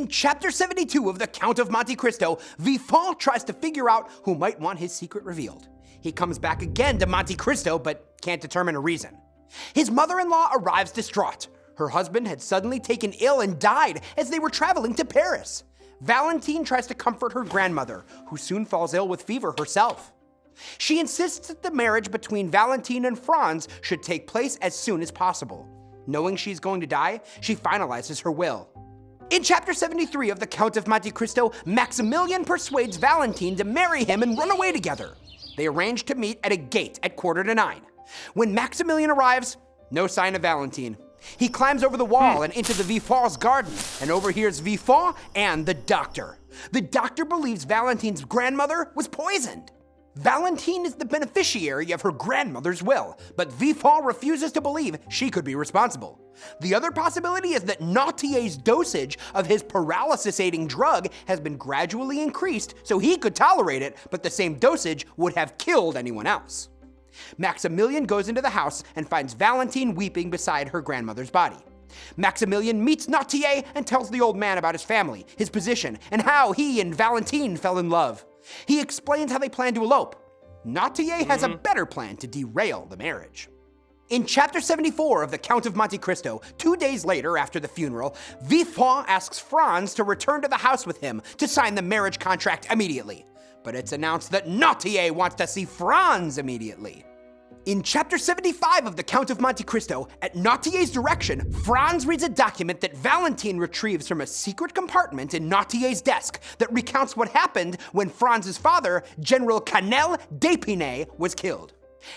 In Chapter 72 of the Count of Monte Cristo, Villefort tries to figure out who might want his secret revealed. He comes back again to Monte Cristo, but can't determine a reason. His mother-in-law arrives distraught. Her husband had suddenly taken ill and died as they were traveling to Paris. Valentine tries to comfort her grandmother, who soon falls ill with fever herself. She insists that the marriage between Valentine and Franz should take place as soon as possible. Knowing she's going to die, she finalizes her will. In Chapter 73 of the Count of Monte Cristo, Maximilian persuades Valentine to marry him and run away together. They arrange to meet at a gate at 8:45. When Maximilian arrives, no sign of Valentine. He climbs over the wall and into the Villefort's garden and overhears Villefort and the doctor. The doctor believes Valentine's grandmother was poisoned. Valentine is the beneficiary of her grandmother's will, but Villefort refuses to believe she could be responsible. The other possibility is that Nautier's dosage of his paralysis-aiding drug has been gradually increased so he could tolerate it, but the same dosage would have killed anyone else. Maximilian goes into the house and finds Valentine weeping beside her grandmother's body. Maximilian meets Nautier and tells the old man about his family, his position, and how he and Valentine fell in love. He explains how they plan to elope. Nautier has a better plan to derail the marriage. In Chapter 74 of the Count of Monte Cristo, 2 days later after the funeral, Villefort asks Franz to return to the house with him to sign the marriage contract immediately. But it's announced that Nautier wants to see Franz immediately. In Chapter 75 of the Count of Monte Cristo, at Nautier's direction, Franz reads a document that Valentine retrieves from a secret compartment in Nautier's desk that recounts what happened when Franz's father, General Canel d'Épinay, was killed.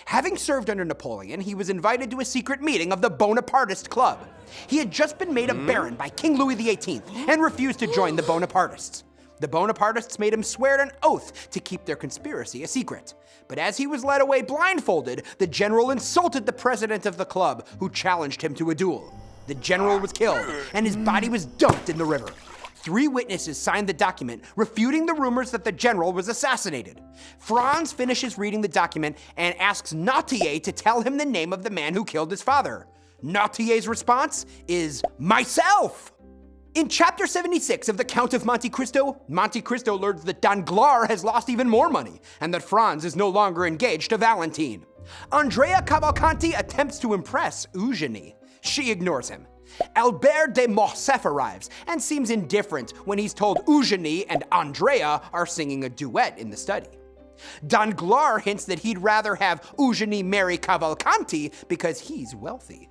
Having served under Napoleon, he was invited to a secret meeting of the Bonapartist Club. He had just been made a baron by King Louis XVIII and refused to join the Bonapartists. The Bonapartists made him swear an oath to keep their conspiracy a secret. But as he was led away blindfolded, the general insulted the president of the club, who challenged him to a duel. The general was killed, and his body was dumped in the river. 3 witnesses signed the document, refuting the rumors that the general was assassinated. Franz finishes reading the document and asks Nautier to tell him the name of the man who killed his father. Nautier's response is, "Myself!" In Chapter 76 of the Count of Monte Cristo learns that Danglars has lost even more money, and that Franz is no longer engaged to Valentine. Andrea Cavalcanti attempts to impress Eugenie. She ignores him. Albert de Morcerf arrives and seems indifferent when he's told Eugenie and Andrea are singing a duet in the study. Danglars hints that he'd rather have Eugenie marry Cavalcanti because he's wealthy.